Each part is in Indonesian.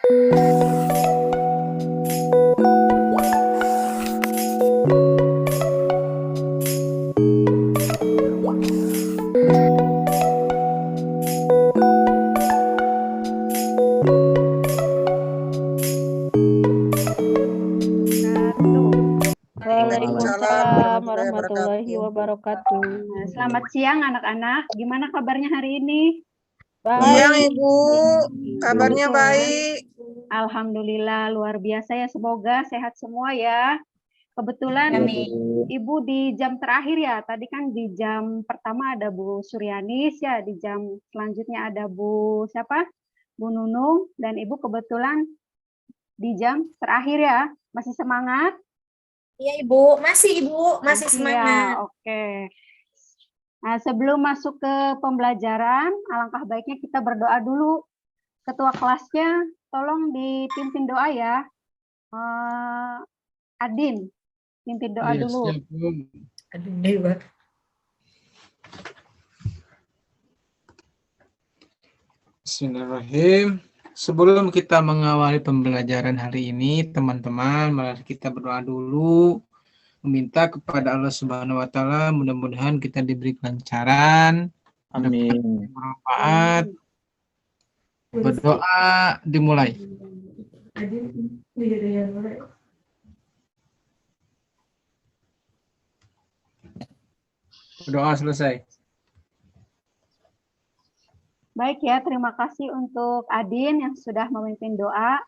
Waalaikumsalam warahmatullahi wabarakatuh. Selamat siang anak-anak. Gimana kabarnya hari ini? Siang Baik. Ibu, kabarnya baik. Alhamdulillah luar biasa ya. Semoga sehat semua ya. Kebetulan Ibu di jam terakhir ya. Tadi kan di jam pertama ada Bu Suryanis ya. Di jam selanjutnya ada Bu siapa? Bu Nunung. Dan Ibu kebetulan di jam terakhir ya. Masih semangat? Iya Ibu, masih semangat. Ya, oke. Nah, sebelum masuk ke pembelajaran, alangkah baiknya kita berdoa dulu. Ketua kelasnya, tolong dipimpin doa ya. Adin, pimpin doa dulu. Bismillahirrahmanirrahim. Sebelum kita mengawali pembelajaran hari ini, teman-teman, mari kita berdoa dulu, meminta kepada Allah Subhanahu wa taala mudah-mudahan kita diberi kelancaran, amin, bermanfaat. Berdoa dimulai. Berdoa selesai. Baik ya, terima kasih untuk Adin yang sudah memimpin doa.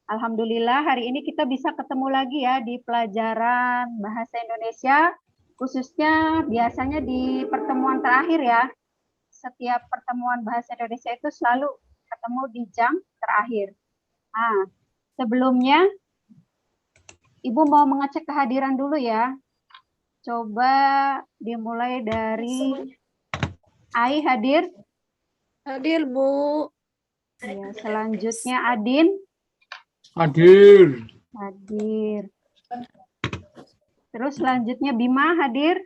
Alhamdulillah hari ini kita bisa ketemu lagi ya di pelajaran Bahasa Indonesia, khususnya biasanya di pertemuan terakhir ya. Setiap pertemuan Bahasa Indonesia itu selalu ketemu di jam terakhir. Nah, sebelumnya Ibu mau mengecek kehadiran dulu ya. Coba dimulai dari Ai hadir. Hadir, Bu. Ya, selanjutnya Adin. Hadir. Hadir. Terus selanjutnya Bima hadir.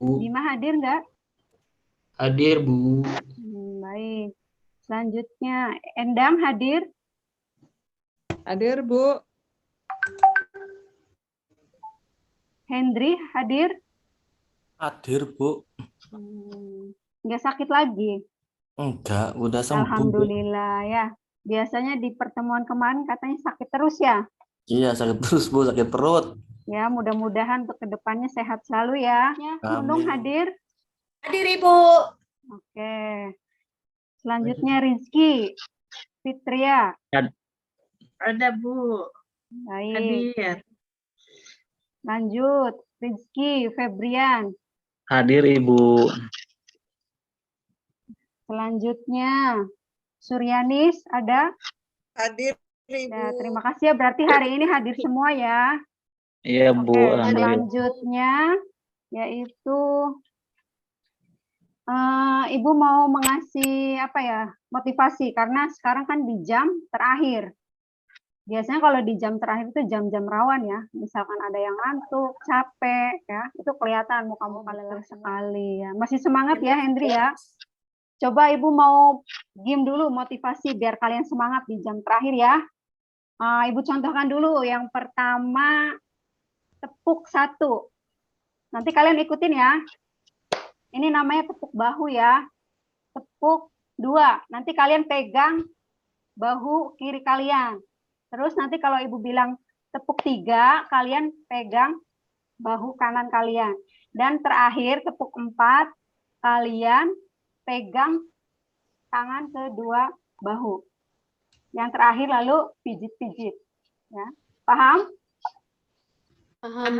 Bima hadir enggak? Hadir, Bu. Baik. Selanjutnya Endang hadir. Hadir, Bu. Hendri hadir. Hadir, Bu. Enggak sakit lagi? Enggak, udah sembuh. Alhamdulillah ya. Biasanya di pertemuan kemarin katanya sakit terus ya? Iya, sakit terus, Bu. Sakit perut. Ya, mudah-mudahan untuk kedepannya sehat selalu ya. Nunung hadir. Hadir Ibu. Oke. Selanjutnya Rizky Fitria. Ada Bu. Baik. Hadir. Lanjut Rizky Febrian. Hadir, Ibu. Selanjutnya Suryanis ada? Hadir Ibu. Ya, terima kasih ya. Berarti hari ini hadir semua ya. Iya, Bu. Oke, selanjutnya yaitu Ibu mau mengasih apa ya, motivasi karena sekarang kan di jam terakhir. Biasanya kalau di jam terakhir itu jam-jam rawan ya. Misalkan ada yang ngantuk, capek ya, itu kelihatan muka-muka lelah sekali ya. Masih semangat ya Hendri ya. Coba Ibu mau game dulu motivasi biar kalian semangat di jam terakhir ya. Ibu contohkan dulu yang pertama tepuk 1. Nanti kalian ikutin ya. Ini namanya tepuk bahu ya. Tepuk 2. Nanti kalian pegang bahu kiri kalian. Terus nanti kalau Ibu bilang tepuk 3, kalian pegang bahu kanan kalian. Dan terakhir tepuk 4, kalian pegang tangan kedua bahu. Yang terakhir lalu pijit-pijit. Ya. Paham? Paham.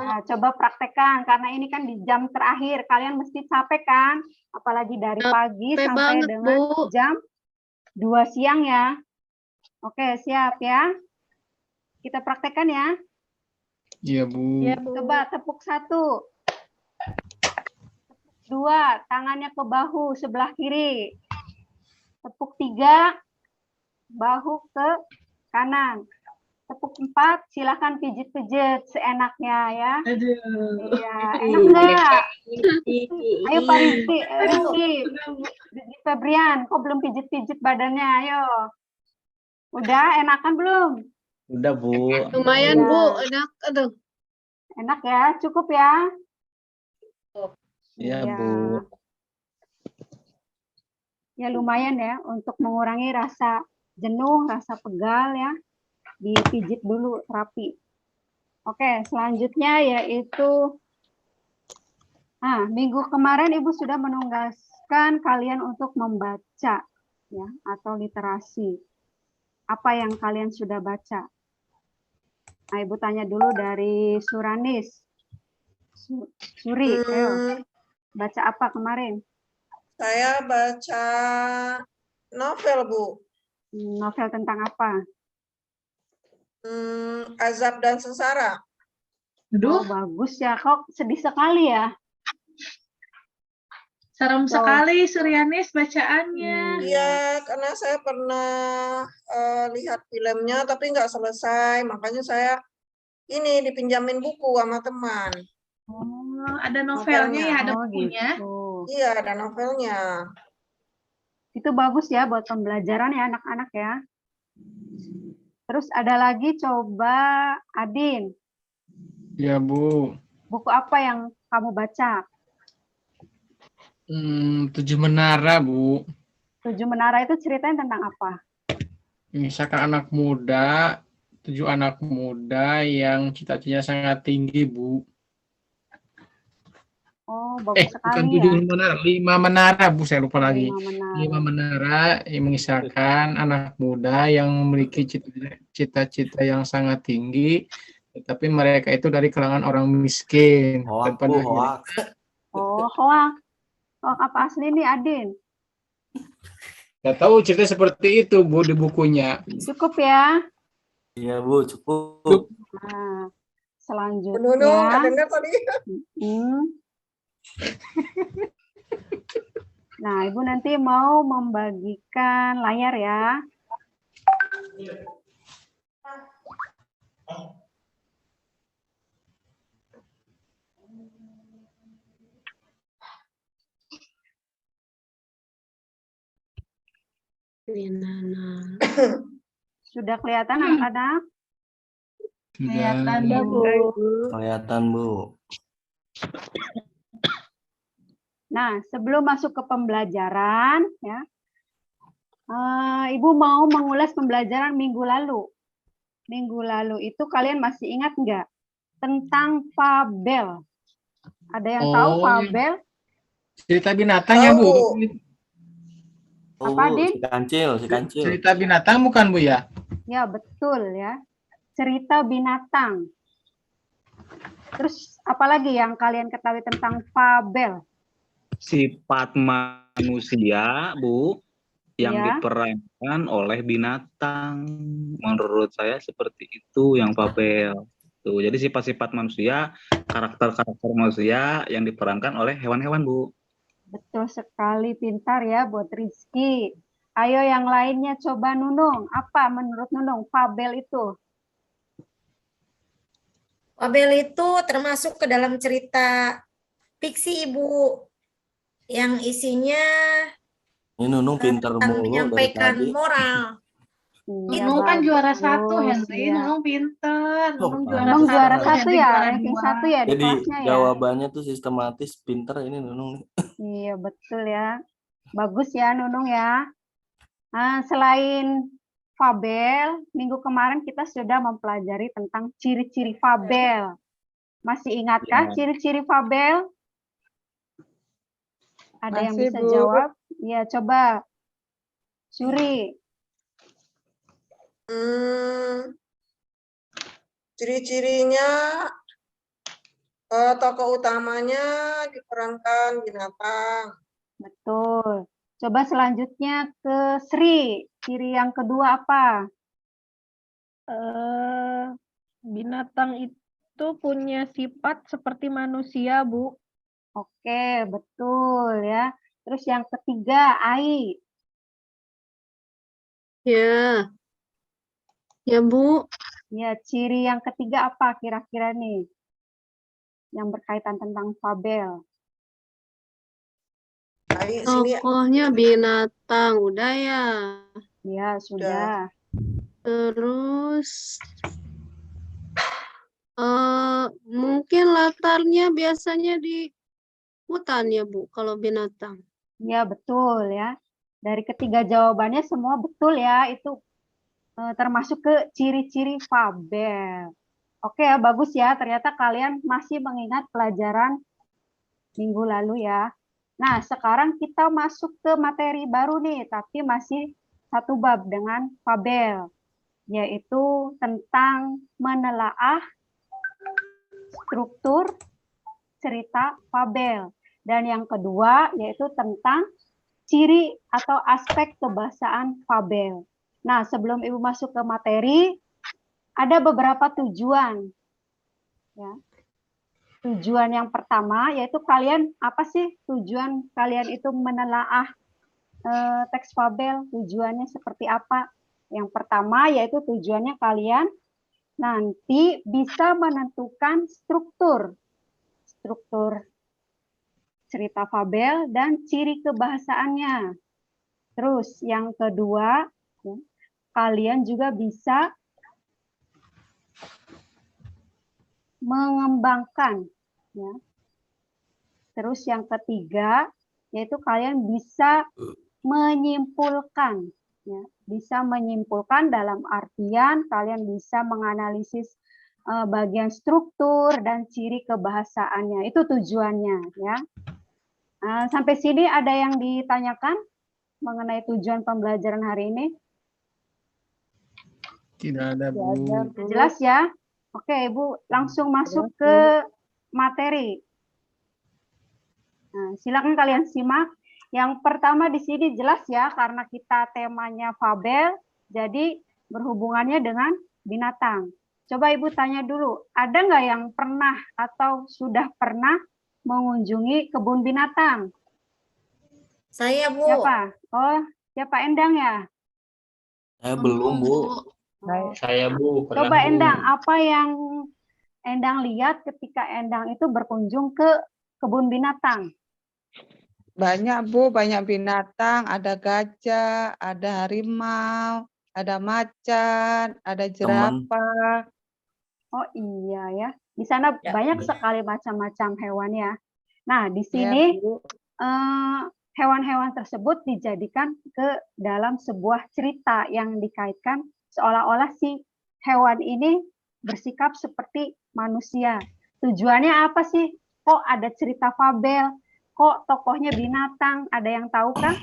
Nah, coba praktekkan karena ini kan di jam terakhir. Kalian mesti capek kan? Apalagi dari pagi Capek sampai banget, dengan Bu. jam 2 siang ya. Oke, siap ya. Kita praktekkan ya. Iya, Bu. Ya, Bu. Coba tepuk 1. 2, tangannya ke bahu sebelah kiri. Tepuk 3, bahu ke kanan. Tepuk 4, silahkan pijit-pijit seenaknya ya. Iya, enak enggak? Ayo Pak Rizky, Febrian, kok belum pijit-pijit badannya? Ayo. Udah enakan belum? Udah, Bu. Lumayan, Iya. Bu. Enak. Aduh. Enak ya, cukup ya. Iya, Iya. Bu. Ya lumayan ya untuk mengurangi rasa jenuh, rasa pegal ya. Dipijit dulu terapi. Oke, selanjutnya yaitu minggu kemarin Ibu sudah menugaskan kalian untuk membaca ya atau literasi. Apa yang kalian sudah baca? Nah, Ibu tanya dulu dari Suranis. Suri, ayo. Baca apa kemarin? Saya baca novel, Bu. Novel tentang apa? Azab dan Sengsara. Oh, bagus ya. Kok sedih sekali ya? Serem sekali Suryanis bacaannya. Iya, karena saya pernah lihat filmnya tapi nggak selesai, makanya saya ini dipinjamin buku sama teman. Oh, ada novelnya ya, ada bukunya. Gitu. Iya, ada novelnya. Itu bagus ya buat pembelajaran ya anak-anak ya. Terus ada lagi coba Adin. Ya, Bu. Buku apa yang kamu baca? 7 Menara, Bu. 7 Menara itu ceritanya tentang apa? Misalkan tujuh anak muda yang cita-citanya sangat tinggi, Bu. Oh, bagus Bukan sekali 7 ya. menara, 5 menara, Bu, saya lupa lagi. 5 Menara. 5 menara yang mengisahkan anak muda yang memiliki cita-cita yang sangat tinggi, tetapi mereka itu dari kalangan orang miskin. Hoak, Dan pada Bu, akhirnya- hoak. Oh, hoak. Hoak apa asli nih, Adin? Nggak tahu cerita seperti itu, Bu, di bukunya. Cukup ya. Iya, Bu, cukup. Nah, Nunung, nggak selanjutnya. dengar tadi. Nah, Ibu nanti mau membagikan layar ya. Sudah kelihatan anak-anak? Kelihatan, Sudah. Bu. Kelihatan, Bu. Nah, sebelum masuk ke pembelajaran, ya, Ibu mau mengulas pembelajaran minggu lalu. Minggu lalu itu kalian masih ingat nggak tentang fabel? Ada yang tahu Oh, fabel? Cerita binatang ya, Bu? Oh, Apa, Bu, Din? si kancil. Cerita binatang bukan, Bu, ya? Ya, betul ya. Cerita binatang. Terus apalagi yang kalian ketahui tentang fabel? Sifat manusia, Bu, yang Ya. diperankan oleh binatang. Menurut saya seperti itu yang fabel. Tuh, jadi sifat-sifat manusia, karakter-karakter manusia yang diperankan oleh hewan-hewan, Bu. Betul sekali, pintar ya buat Rizky. Ayo yang lainnya coba Nunung. Apa menurut Nunung fabel itu? Fabel itu termasuk ke dalam cerita fiksi, Ibu, yang isinya Ini Nunung pinter tentang mulu dari menyampaikan tadi. moral. Iya, Nunung kan juara 1, bagus, Henry. ya. Nunung pinter. Nunung Oh, juara Nunung 1. juara 1 Henry ya, juara ranking 2. 1 ya di Jadi kelasnya ya. jawabannya tuh sistematis, pinter ini Nunung. Iya, betul ya. Bagus ya Nunung ya. Nah, selain fabel, minggu kemarin kita sudah mempelajari tentang ciri-ciri fabel. Masih ingatkah ciri-ciri fabel? Ada yang Masih, bisa Bu. jawab? Ya, coba. Suri. Ciri-cirinya tokoh utamanya diperankan binatang. Betul. Coba selanjutnya ke Sri. Ciri yang kedua apa? Binatang itu punya sifat seperti manusia, Bu. Oke, betul ya. Terus yang ketiga, Ai. Ya. Ya, Bu. Ya, ciri yang ketiga apa kira-kira nih? Yang berkaitan tentang fabel. Sini Tokohnya binatang, udah ya. Ya, sudah. Terus mungkin latarnya biasanya di hutan ya, Bu, kalau binatang. Ya, betul ya. Dari ketiga jawabannya semua betul ya. Itu termasuk ke ciri-ciri fabel. Oke ya, bagus ya. Ternyata kalian masih mengingat pelajaran minggu lalu ya. Nah, sekarang kita masuk ke materi baru nih, tapi masih satu bab dengan fabel, yaitu tentang menelaah struktur cerita fabel. Dan yang kedua yaitu tentang ciri atau aspek kebahasaan fabel. Nah, sebelum Ibu masuk ke materi, ada beberapa tujuan. Ya. Tujuan yang pertama yaitu kalian, apa sih tujuan kalian itu menelaah teks fabel? Tujuannya seperti apa? Yang pertama yaitu tujuannya kalian nanti bisa menentukan struktur cerita fabel dan ciri kebahasaannya. Terus yang kedua, ya, kalian juga bisa mengembangkan, ya. Terus yang ketiga, yaitu kalian bisa menyimpulkan, ya. Bisa menyimpulkan dalam artian kalian bisa menganalisis bagian struktur dan ciri kebahasaannya. Itu tujuannya, ya. Sampai sini ada yang ditanyakan mengenai tujuan pembelajaran hari ini? Tidak ada, Bu. Jelas ya? Oke, Ibu langsung masuk ke materi. Nah, silakan kalian simak. Yang pertama di sini jelas ya, karena kita temanya fabel, jadi berhubungannya dengan binatang. Coba Ibu tanya dulu, ada nggak yang pernah atau sudah pernah mengunjungi kebun binatang? Saya, Bu. Siapa? Oh, siapa Endang ya? Saya belum, Bu. Saya Bu, pernah Coba Bu. Endang, apa yang Endang lihat ketika Endang itu berkunjung ke kebun binatang? Banyak Bu, banyak binatang, ada gajah, ada harimau, ada macan, ada jerapah. Oh iya ya, di sana Ya. banyak sekali macam-macam hewan ya. Nah, di sini hewan-hewan tersebut dijadikan ke dalam sebuah cerita yang dikaitkan seolah-olah si hewan ini bersikap seperti manusia. Tujuannya apa sih? Kok ada cerita fabel? Kok tokohnya binatang? Ada yang tahu kan?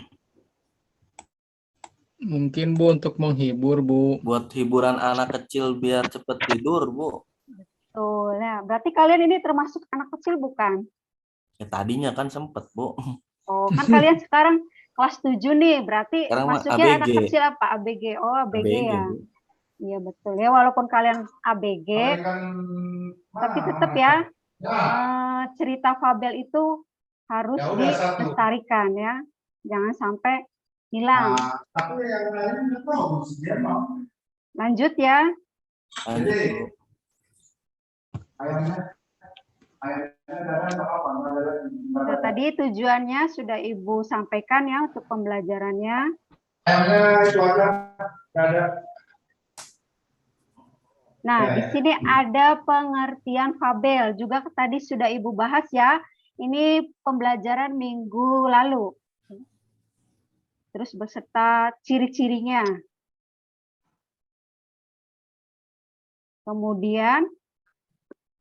Mungkin Bu untuk menghibur, Bu. Buat hiburan anak kecil biar cepet tidur, Bu. Tuh, nah, berarti kalian ini termasuk anak kecil bukan? Ya tadinya kan sempet, Bu. Oh, kan kalian sekarang kelas 7 nih, berarti Sekarang mah masuknya anak ABG. kecil apa? ABG. Oh, ABG ya. Bu. Iya betul ya, walaupun kalian ABG, tapi tetap ya cerita fabel itu harus dilestarikan ya, jangan sampai hilang. Lanjut ya. Lanjut, Bu. Nah, tadi tujuannya sudah Ibu sampaikan ya untuk pembelajarannya. Nah, di sini ada pengertian fabel, juga tadi sudah Ibu bahas ya. Ini pembelajaran minggu lalu. Terus beserta ciri-cirinya. Kemudian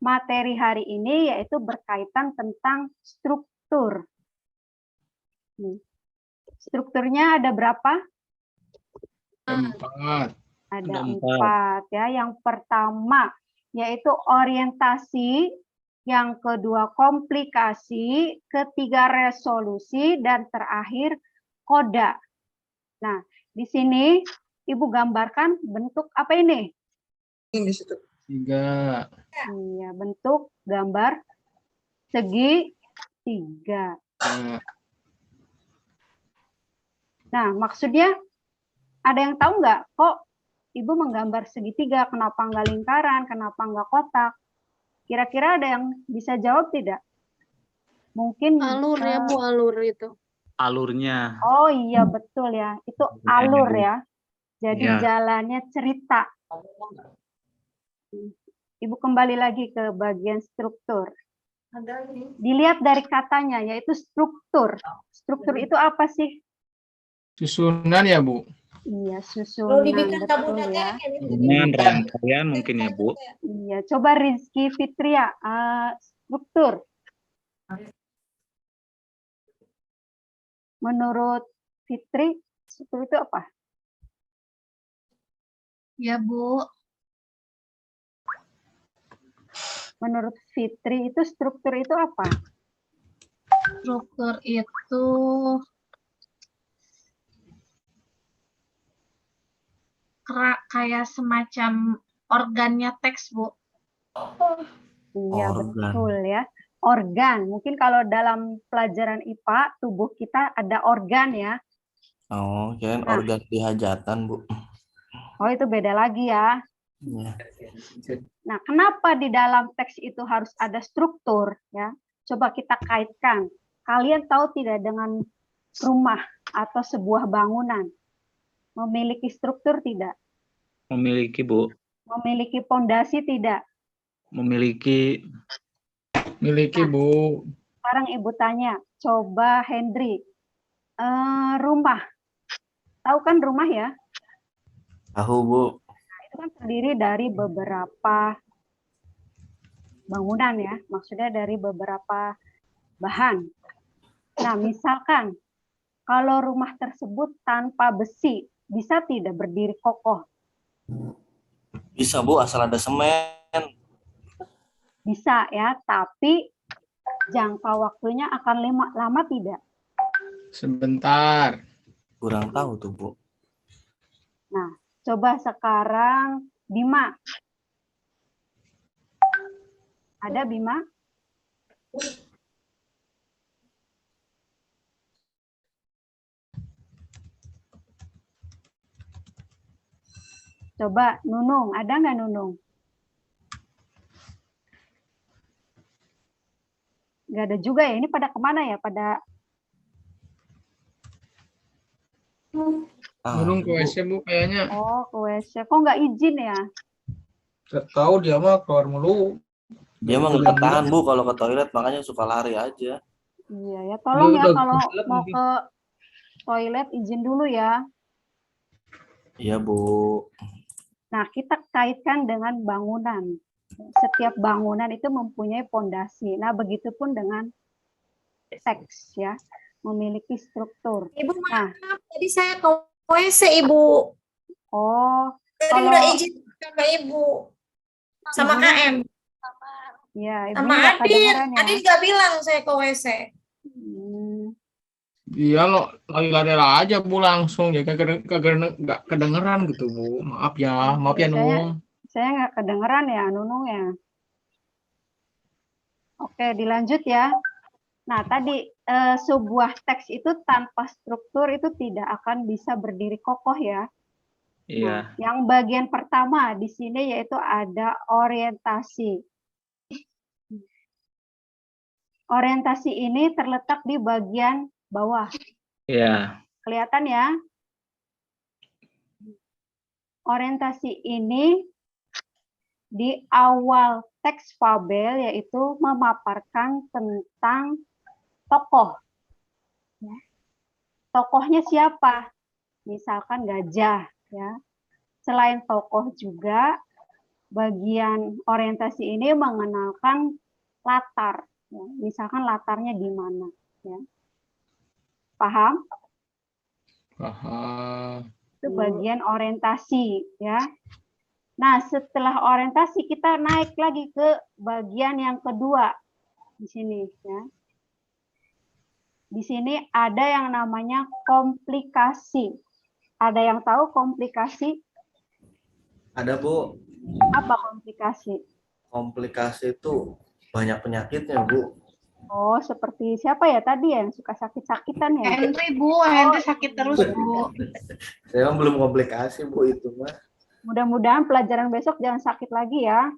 materi hari ini yaitu berkaitan tentang struktur. Strukturnya ada berapa? 4. Ada 4 ya. Yang pertama yaitu orientasi, yang kedua komplikasi, ketiga resolusi, dan terakhir koda. Nah, di sini Ibu gambarkan bentuk apa ini? ini di situ. 3. Iya, bentuk gambar segitiga. Nah, maksudnya ada yang tahu nggak kok Ibu menggambar segitiga, kenapa nggak lingkaran, kenapa nggak kotak? Kira-kira ada yang bisa jawab tidak? Mungkin Alur ya, Bu, alur itu. alurnya. Oh iya betul ya, itu alur ya. Jadi Iya. jalannya cerita. Ibu kembali lagi ke bagian struktur. Dilihat dari katanya, yaitu struktur. Struktur itu apa sih? Susunan ya, Bu? Iya, Kalau susunan, dibikin betul tabel ya. Dengan rangkaian mungkin ya, Bu. Iya, coba Rizky Fitria, struktur. Menurut Fitri, struktur itu apa? Ya, Bu. Menurut Fitri itu struktur itu apa? Struktur itu kayak semacam organnya teks, Bu. Iya, Organ. betul ya. Organ. Mungkin kalau dalam pelajaran IPA, tubuh kita ada organ ya. Oh, kirain Nah. organ di hajatan, Bu. Oh, itu beda lagi ya. Iya. Nah, kenapa di dalam teks itu harus ada struktur ya? Coba kita kaitkan. Kalian tahu tidak dengan rumah atau sebuah bangunan memiliki struktur tidak? Memiliki, Bu. Memiliki pondasi tidak? Memiliki. Miliki, Bu. Sekarang Ibu tanya, coba Hendri, rumah. Tahu kan rumah ya? Tahu, Bu. Itu kan terdiri dari beberapa bangunan ya, maksudnya dari beberapa bahan. Nah, misalkan kalau rumah tersebut tanpa besi, bisa tidak berdiri kokoh? Bisa, Bu, asal ada semen. Bisa ya, tapi jangka waktunya akan lama tidak? Sebentar. Kurang tahu tuh, Bu. Nah, coba sekarang Bima. Ada Bima? Coba Nunung, ada nggak Nunung? Nggak ada juga ya, ini pada kemana ya? Pada Nunung ke WC, Bu, kayaknya. oh ke WC, kok nggak izin ya? Gak tahu dia mah keluar mulu. Dia mah nggak ketahan, Bu, kalau ke toilet, makanya suka lari aja. Iya ya, tolong Dia ya udah kalau kebelet mau mungkin. ke toilet izin dulu ya. Iya, Bu. Nah, kita kaitkan dengan bangunan. Setiap bangunan itu mempunyai pondasi. Nah, begitupun dengan teks ya, memiliki struktur. Ibu, Nah, maaf, tadi saya ke WC, Ibu. oh, Tadi kalau udah izin sama Ibu. Sama Ibu- KM. ya, ibu Sama nggak Adit. kedengeran ya. Adit nggak bilang saya ke WC. Dia lo lari-lari aja, Bu, langsung. Ya kagak nggak kedengeran gitu, Bu. Maaf ya Nung. Saya nggak kedengeran ya, Nunung ya. Oke, dilanjut ya. Nah, tadi sebuah teks itu tanpa struktur itu tidak akan bisa berdiri kokoh ya. Iya. Nah, yang bagian pertama di sini yaitu ada orientasi. Orientasi ini terletak di bagian bawah. Iya. Kelihatan ya? Orientasi ini di awal teks fabel yaitu memaparkan tentang tokoh. Ya. Tokohnya siapa? Misalkan gajah. Ya. Selain tokoh juga, bagian orientasi ini mengenalkan latar. Ya. Misalkan latarnya di mana. Ya. Paham? Paham. Itu bagian orientasi. Ya. Nah, setelah orientasi kita naik lagi ke bagian yang kedua di sini ya. Di sini ada yang namanya komplikasi. Ada yang tahu komplikasi? Ada, Bu. Apa komplikasi? Komplikasi itu banyak penyakitnya, Bu. Oh, seperti siapa ya tadi yang suka sakit-sakitan ya? Henry, Bu. Henry sakit terus, Bu. Saya belum komplikasi, Bu, itu mah. Mudah-mudahan pelajaran besok jangan sakit lagi ya.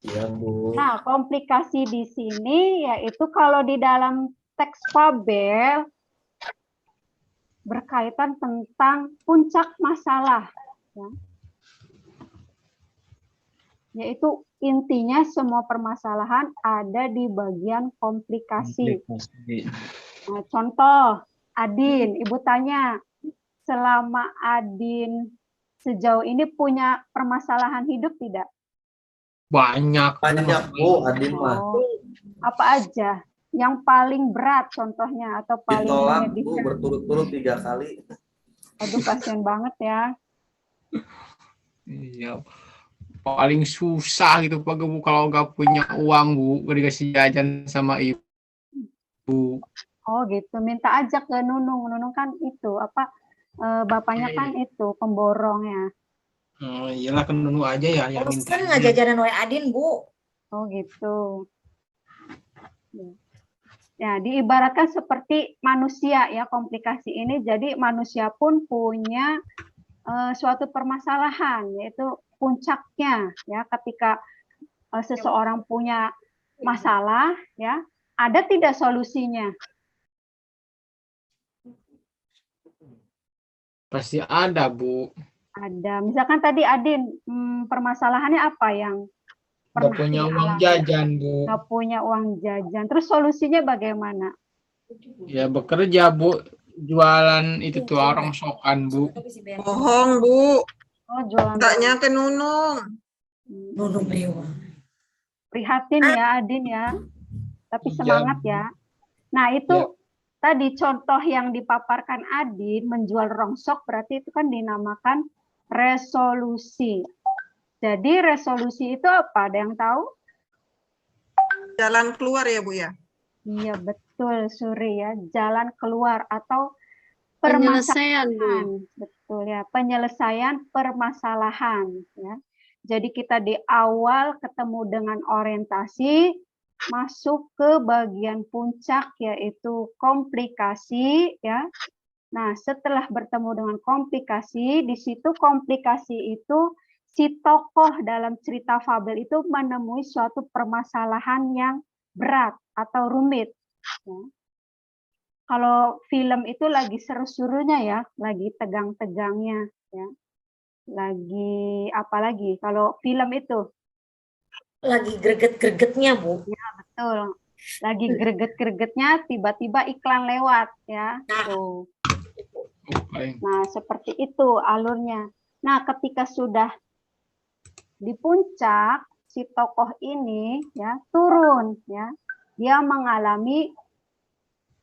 Iya, Bu. Nah, komplikasi di sini yaitu kalau di dalam teks fabel berkaitan tentang puncak masalah, ya. Yaitu intinya semua permasalahan ada di bagian komplikasi. Nah, contoh, Adin, Ibu tanya, selama Adin sejauh ini punya permasalahan hidup tidak? Banyak. Banyak Bu, Adin mah. Oh, apa aja? Yang paling berat contohnya atau paling Ditolak Bu menyedihkan? berturut-turut 3 kali. Aduh, kasihan banget ya. Iya. Paling susah gitu Pak Bu kalau nggak punya uang Bu, nggak dikasih jajan sama ibu. Oh gitu, minta ajak ke Nunung. Nunung kan itu apa? Bapaknya kan itu pemborong ya. Oh, iyalah kan dulu aja ya yang minta. Bosan nggak jajanan wae Adin Bu? Oh gitu. Ya, diibaratkan seperti manusia ya, komplikasi ini. Jadi manusia pun punya suatu permasalahan, yaitu puncaknya ya, ketika seseorang punya masalah ya, ada tidak solusinya? Pasti ada Bu. Ada. Misalkan tadi Adin, permasalahannya apa yang Nggak pernah punya uang dialami? jajan Bu. Nggak punya uang jajan. Terus solusinya bagaimana? Ya bekerja Bu, jualan itu tuh rongsokan Bu. Bohong Bu, Oh, jualan. enggaknya ke Nunung. Nunung Dewa. Prihatin ya Adin ya. Tapi Iya, semangat Bu. ya. Nah itu Ya. tadi contoh yang dipaparkan Adin menjual rongsok berarti itu kan dinamakan resolusi. Jadi resolusi itu apa? Ada yang tahu? Jalan keluar ya Bu ya. Iya betul Suri ya. Jalan keluar atau Penyelesaian, Bu. permasalahan. Betul ya. Penyelesaian permasalahan ya. Jadi kita di awal ketemu dengan orientasi, masuk ke bagian puncak yaitu komplikasi ya. Nah, setelah bertemu dengan komplikasi, di situ komplikasi itu si tokoh dalam cerita fabel itu menemui suatu permasalahan yang berat atau rumit. Ya. Kalau film itu lagi seru-serunya ya, lagi tegang-tegangnya ya. Lagi apa lagi? Kalau film itu Lagi greget-gregetnya Bu. ya betul. Lagi greget-gregetnya tiba-tiba iklan lewat ya. Tuh. Nah, seperti itu alurnya. Nah, ketika sudah di puncak si tokoh ini ya turun ya. Dia mengalami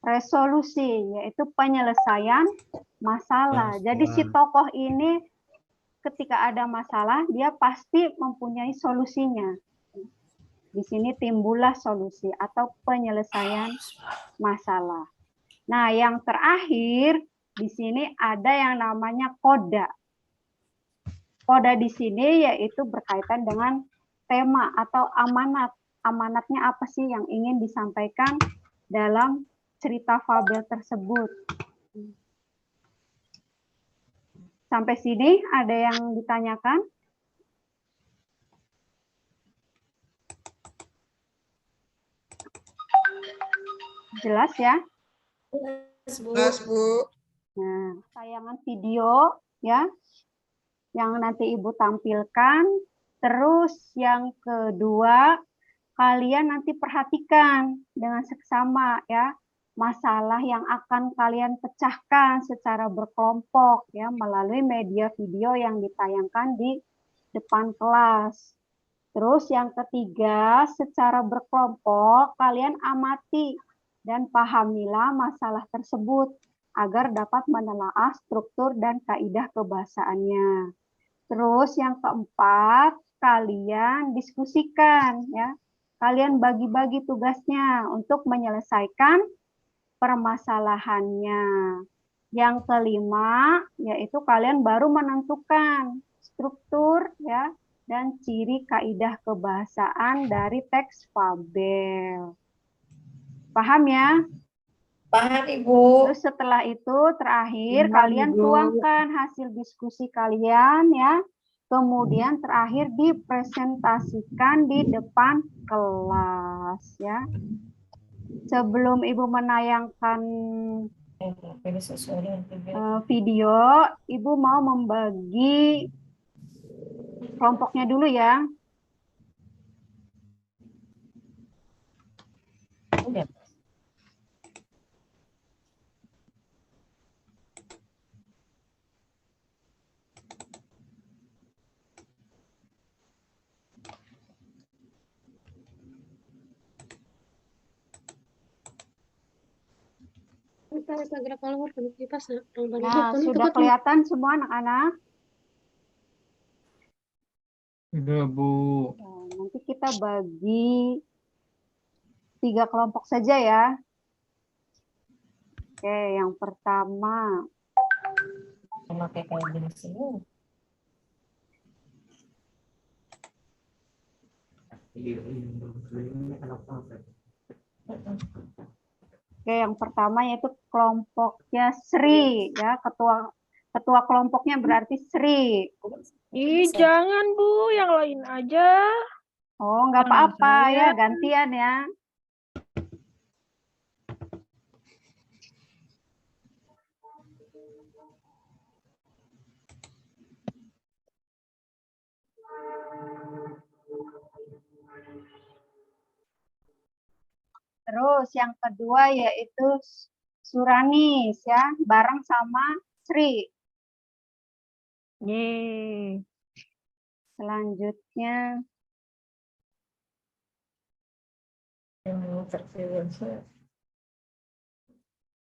resolusi yaitu penyelesaian masalah. Jadi si tokoh ini ketika ada masalah dia pasti mempunyai solusinya. Di sini timbullah solusi atau penyelesaian masalah. Nah, yang terakhir di sini ada yang namanya koda. Koda di sini yaitu berkaitan dengan tema atau amanat. Amanatnya apa sih yang ingin disampaikan dalam cerita fabel tersebut? Sampai sini ada yang ditanyakan? Jelas ya? Jelas Bu. Nah, tayangan video ya yang nanti Ibu tampilkan. Terus yang kedua, kalian nanti perhatikan dengan seksama ya masalah yang akan kalian pecahkan secara berkelompok ya melalui media video yang ditayangkan di depan kelas. Terus yang ketiga, secara berkelompok kalian amati dan pahamilah masalah tersebut agar dapat menelaah struktur dan kaidah kebahasaannya. Terus yang keempat, kalian diskusikan ya. Kalian bagi-bagi tugasnya untuk menyelesaikan permasalahannya. Yang kelima, yaitu kalian baru menentukan struktur ya dan ciri kaidah kebahasaan dari teks fabel. Paham ya? Paham Ibu. Terus setelah itu terakhir kalian tuangkan hasil diskusi kalian ya. Kemudian terakhir dipresentasikan di depan kelas ya. Sebelum Ibu menayangkan Video, Ibu mau membagi kelompoknya dulu ya. Nah, sudah kelihatan semua anak-anak? Udah, Bu. Nah, nanti kita bagi 3 kelompok saja ya. Oke, yang pertama. Oke, yang pertama yaitu kelompoknya Sri ya, ketua kelompoknya berarti Sri. Ih, jangan Bu, yang lain aja. Oh, nggak apa-apa ya, gantian ya. Terus yang kedua yaitu Suranis ya, bareng sama Sri. Yeay. Selanjutnya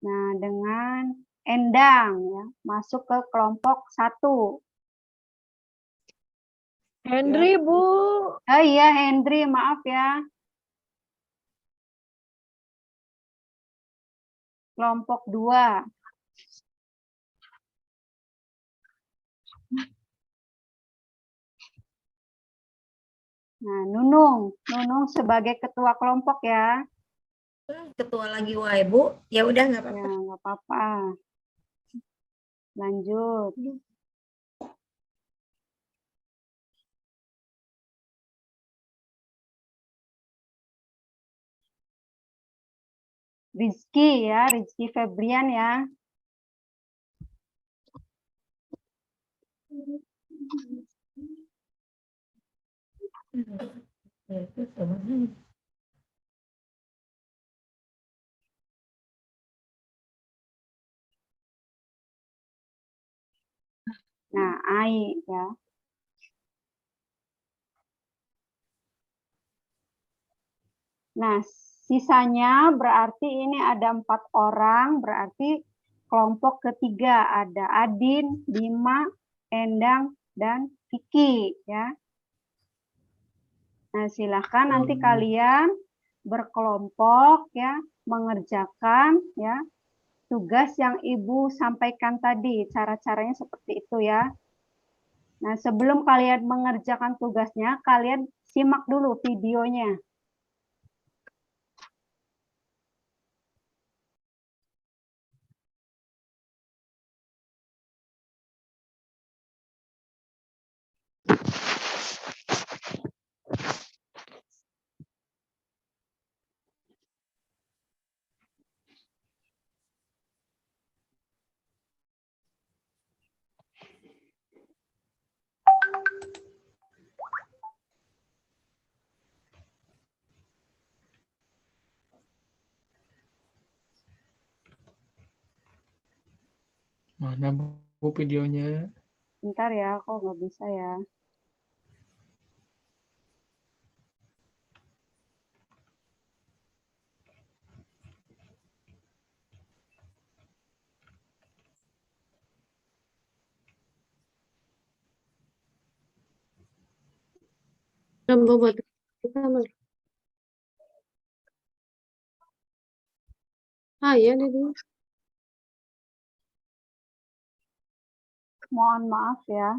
nah dengan Endang ya, masuk ke kelompok 1. Henry, Bu. Oh iya, Hendri, maaf ya. Kelompok 2. Nah, Nunung sebagai ketua kelompok ya. Ketua lagi wae, Bu. Ya udah nggak apa-apa. Ya, nggak apa-apa. Lanjut. Rizky ya, Rizky Febrian ya. Nah, Ai ya. Nah, sisanya berarti ini ada 4 orang, berarti kelompok ketiga ada Adin, Bima, Endang, dan Vicky ya. Nah, silahkan nanti kalian berkelompok ya, mengerjakan ya tugas yang Ibu sampaikan tadi, cara-caranya seperti itu ya. Nah, sebelum kalian mengerjakan tugasnya, kalian simak dulu videonya. Mana Bu videonya? Bentar ya, kok nggak bisa ya. Ah ya, Dede. Mohon maaf ya.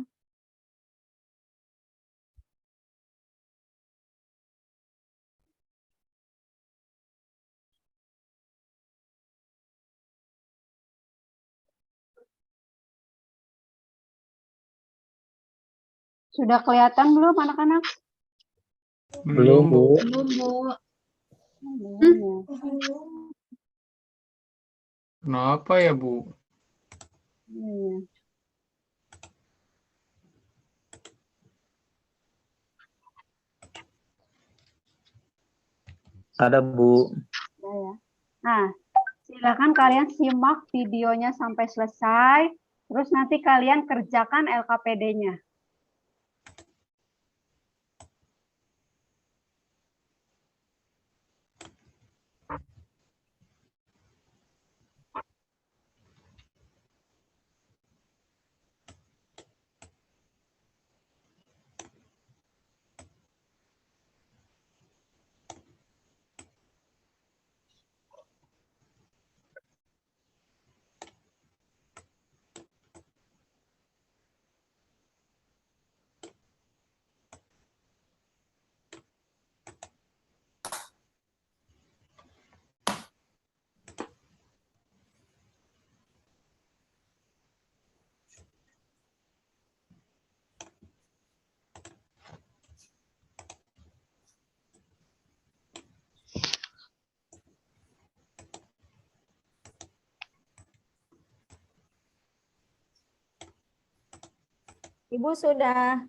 Sudah kelihatan belum anak-anak? Belum, Bu. Belum, Bu. Belum ya. Kenapa ya, Bu? Iya. Ada, Bu. Ya, ya. Nah, silakan kalian simak videonya sampai selesai, terus nanti kalian kerjakan LKPD-nya. Ibu sudah.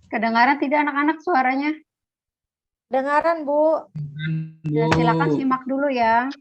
Kedengaran tidak anak-anak suaranya? Dengaran, Bu. Ya, silakan simak dulu ya.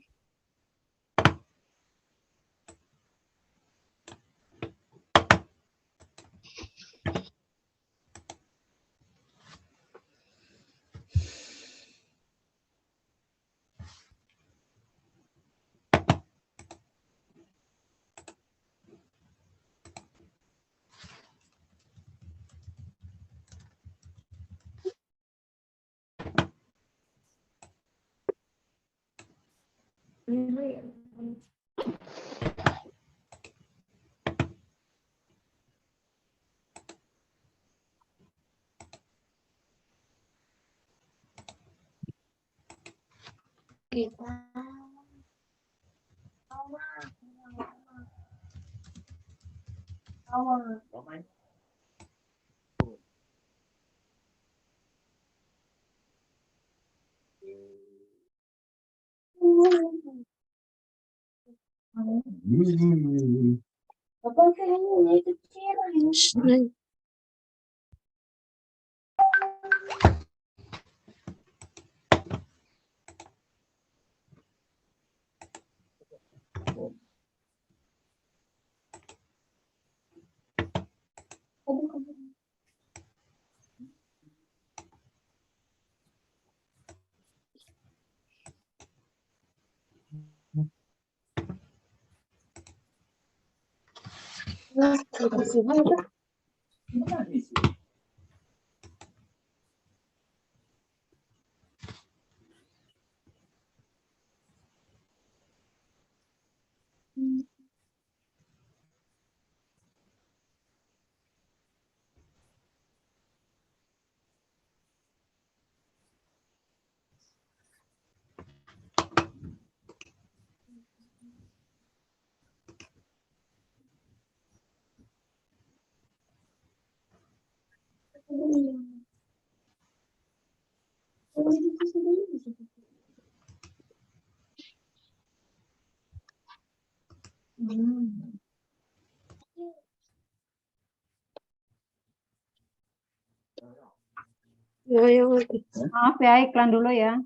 Maaf ya, iklan dulu ya.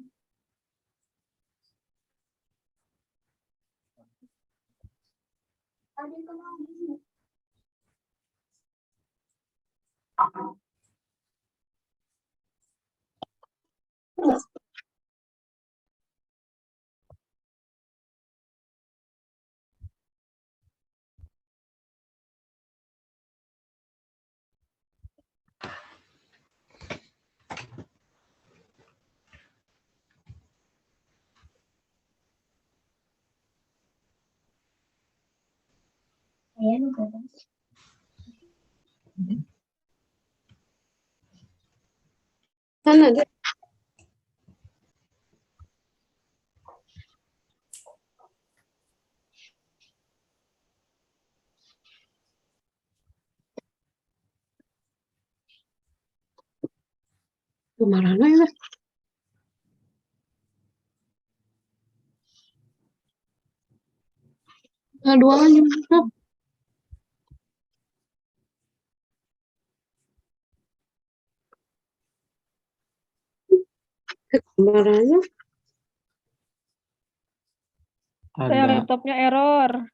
Kan ada. Kemana ya? Dua aja. Kemana? Saya Ada. laptopnya error.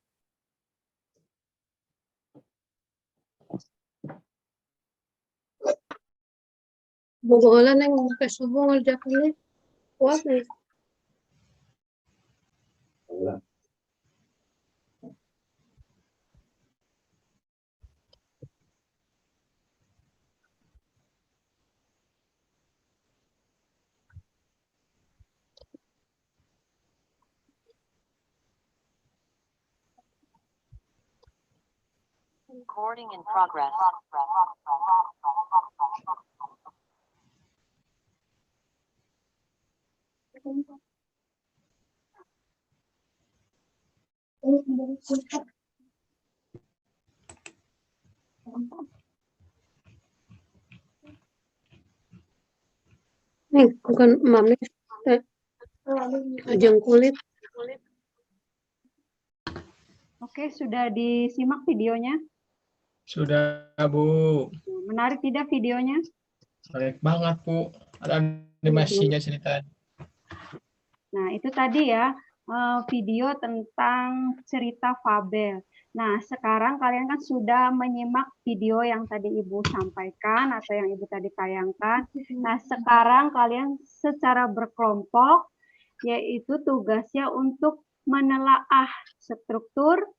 Bobolan yang pakai subuh ngerjakannya. Kuat nih. Recording in progress. Nih, bukan mami. Ajang kulit. Oke, sudah disimak videonya? Sudah, Bu. Menarik tidak videonya? Menarik banget, Bu. Ada animasinya cerita. Nah, itu tadi ya video tentang cerita fabel. Nah, sekarang kalian kan sudah menyimak video yang tadi Ibu sampaikan atau yang Ibu tadi tayangkan. Nah, sekarang kalian secara berkelompok, yaitu tugasnya untuk menelaah struktur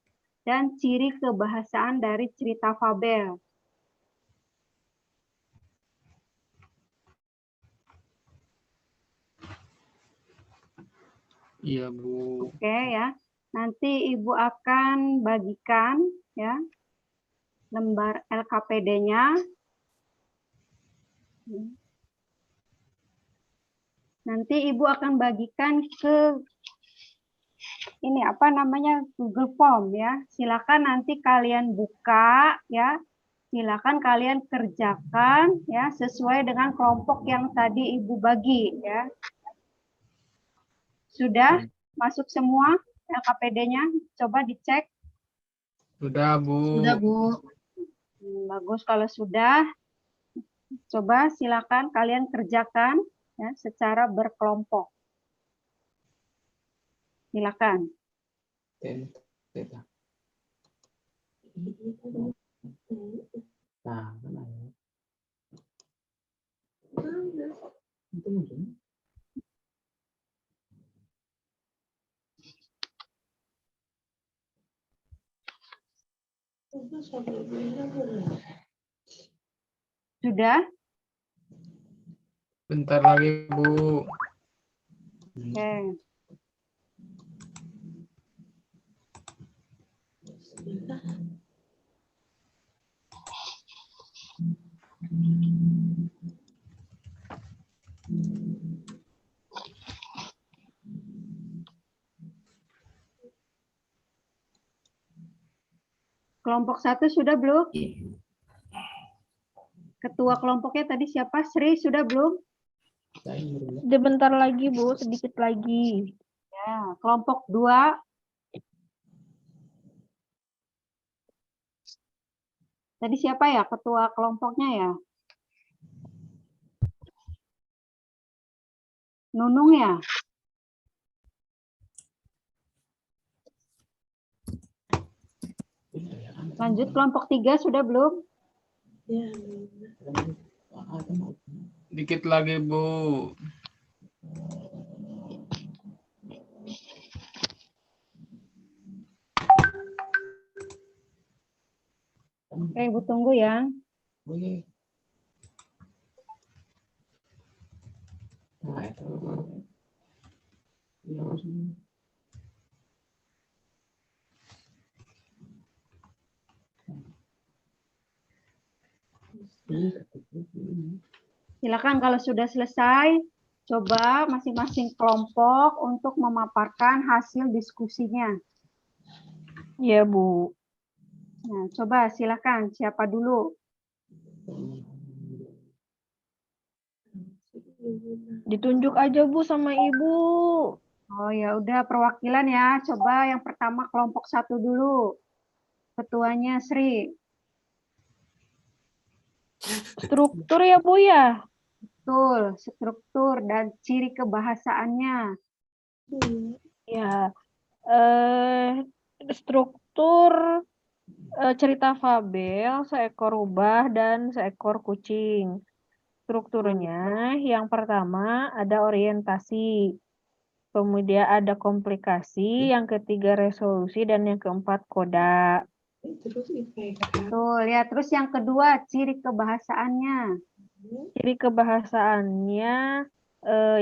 dan ciri kebahasaan dari cerita fabel. Iya, Bu. Oke ya. Nanti Ibu akan bagikan ya lembar LKPD-nya. Nanti Ibu akan bagikan ke ini apa namanya Google Form ya. Silakan nanti kalian buka ya. Silakan kalian kerjakan ya sesuai dengan kelompok yang tadi Ibu bagi ya. Sudah masuk semua LKPD-nya? Coba dicek. Sudah, Bu. Sudah, Bu. Bagus kalau sudah. Coba silakan kalian kerjakan ya secara berkelompok. Silakan. Sudah? Bentar lagi, Bu. Oke. Kelompok 1 sudah belum? Ketua kelompoknya tadi siapa? Sri sudah belum? Sebentar lagi, Bu, sedikit lagi. Ya, kelompok 2. Tadi siapa ya ketua kelompoknya ya? Nunung ya? Lanjut kelompok 3 sudah belum? Dikit lagi, Bu. Oke, Ibu tunggu ya. silakan kalau sudah selesai, coba masing-masing kelompok untuk memaparkan hasil diskusinya. Iya, Bu. Nah, coba silakan, siapa dulu? Ditunjuk aja, Bu, sama Ibu. Oh ya udah, perwakilan ya. Coba yang pertama kelompok 1 dulu. Ketuanya Sri. Struktur ya, Bu, ya? Betul, struktur dan ciri kebahasaannya. Ya, struktur cerita fabel, seekor rubah dan seekor kucing. Strukturnya yang pertama ada orientasi, kemudian ada komplikasi, yang ketiga resolusi, dan yang keempat koda. Betul ya. Terus yang kedua ciri kebahasaannya. Ciri kebahasaannya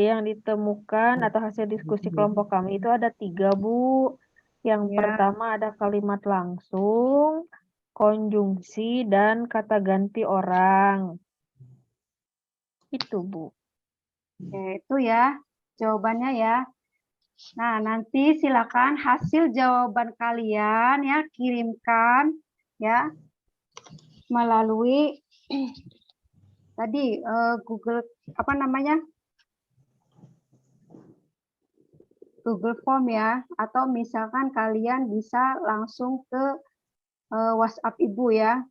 yang ditemukan atau hasil diskusi kelompok kami itu ada 3, Bu. Yang Ya. pertama ada kalimat langsung, konjungsi, dan kata ganti orang. Itu, Bu. Oke, itu ya jawabannya ya. Nah, nanti silakan hasil jawaban kalian ya kirimkan ya melalui tadi Google apa namanya? Google Form ya, atau misalkan kalian bisa langsung ke WhatsApp Ibu ya.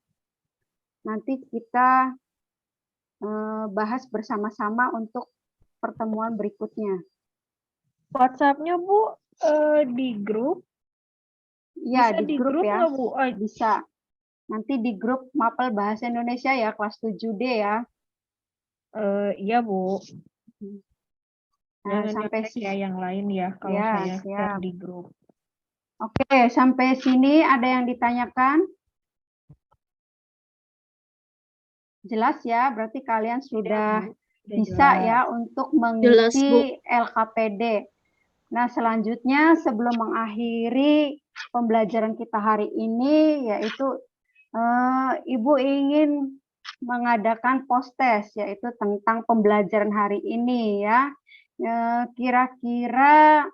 Nanti kita bahas bersama-sama untuk pertemuan berikutnya. WhatsApp-nya, Bu, di grup? Iya, Bisa di grup ya. nggak, Bu? Bisa. Nanti di grup Mapel Bahasa Indonesia ya, kelas 7D ya. Iya, Bu. Nah, Jangan sampai nyontek ya yang lain ya, kalau ya, saya share siap. di grup. Oke, sampai sini ada yang ditanyakan? Jelas ya, berarti kalian sudah bisa jelas. ya untuk Jelas, mengisi LKPD. Nah, selanjutnya sebelum mengakhiri pembelajaran kita hari ini, yaitu Ibu ingin mengadakan post-test, yaitu tentang pembelajaran hari ini ya. Kira-kira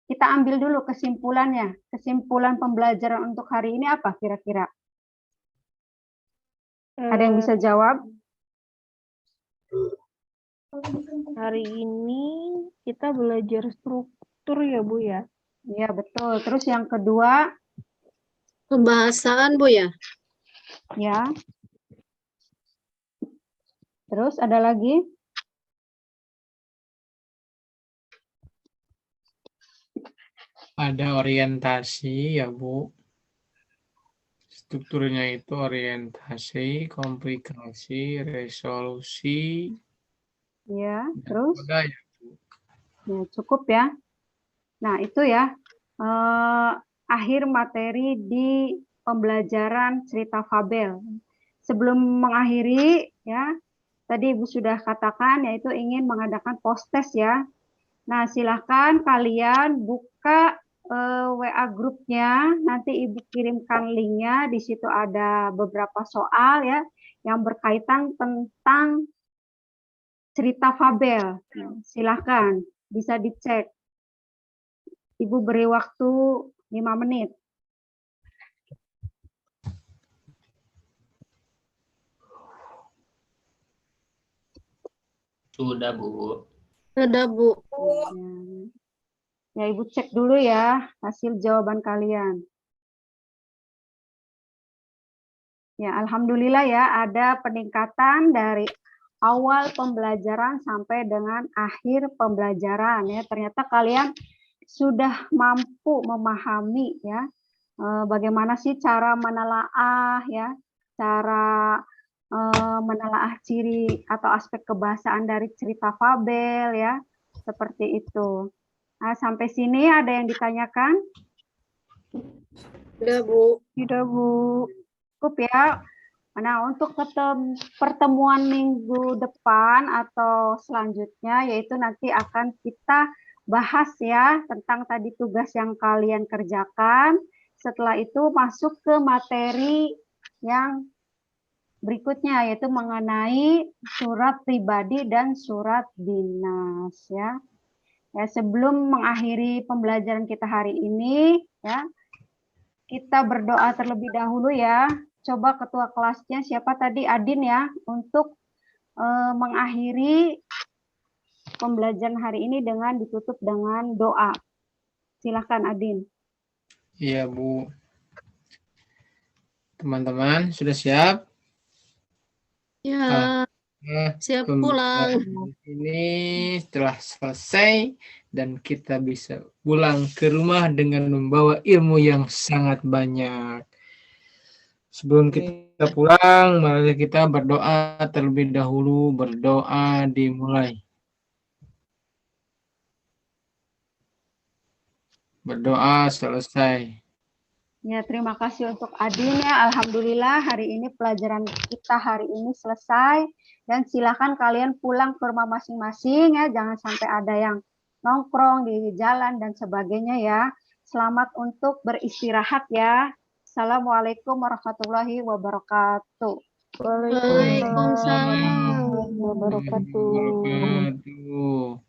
kita ambil dulu kesimpulannya. Kesimpulan pembelajaran untuk hari ini apa kira-kira? Ada yang bisa jawab? Hari ini kita belajar struktur ya, Bu ya? Iya, betul. Terus yang kedua? Pembahasaan, Bu ya? Ya. Terus ada lagi? Ada orientasi ya, Bu. Strukturnya itu orientasi, komplikasi, resolusi. Ya, terus? Koda ya, Bu. Ya, cukup ya. Nah, itu ya akhir materi di pembelajaran cerita fabel. Sebelum mengakhiri ya, tadi Ibu sudah katakan yaitu ingin mengadakan post-test ya. Nah, silahkan kalian buka WA grupnya, nanti Ibu kirimkan linknya. Di situ ada beberapa soal ya yang berkaitan tentang cerita fabel. Silahkan bisa dicek. Ibu beri waktu 5 menit. Sudah, Bu. Sudah, Bu. Ya, Ibu cek dulu ya hasil jawaban kalian. Ya, alhamdulillah ya ada peningkatan dari awal pembelajaran sampai dengan akhir pembelajaran ya. Ternyata kalian sudah mampu memahami ya bagaimana sih cara menelaah ya, cara menelaah ciri atau aspek kebahasaan dari cerita fabel ya, seperti itu. Nah, sampai sini ada yang ditanyakan? Sudah, Bu. Sudah, Bu. Cukup ya. Nah, untuk pertemuan minggu depan atau selanjutnya, yaitu nanti akan kita bahas ya tentang tadi tugas yang kalian kerjakan. Setelah itu masuk ke materi yang berikutnya, yaitu mengenai surat pribadi dan surat dinas ya. Ya, sebelum mengakhiri pembelajaran kita hari ini ya, kita berdoa terlebih dahulu ya. Coba ketua kelasnya siapa tadi, Adin ya, untuk mengakhiri pembelajaran hari ini dengan ditutup dengan doa. Silakan Adin. Iya, Bu. Teman-teman, sudah siap? Ya, siap pulang. Pembelajaran ini telah selesai dan kita bisa pulang ke rumah dengan membawa ilmu yang sangat banyak. Sebelum kita pulang, mari kita berdoa terlebih dahulu. Berdoa dimulai. Berdoa selesai. Ya, terima kasih untuk Adin ya. Alhamdulillah hari ini pelajaran kita hari ini selesai. Dan silakan kalian pulang ke rumah masing-masing ya. Jangan sampai ada yang nongkrong di jalan dan sebagainya ya. Selamat untuk beristirahat ya. Assalamualaikum warahmatullahi wabarakatuh. Waalaikumsalam. Wabarakatuh. Wabarakatuh.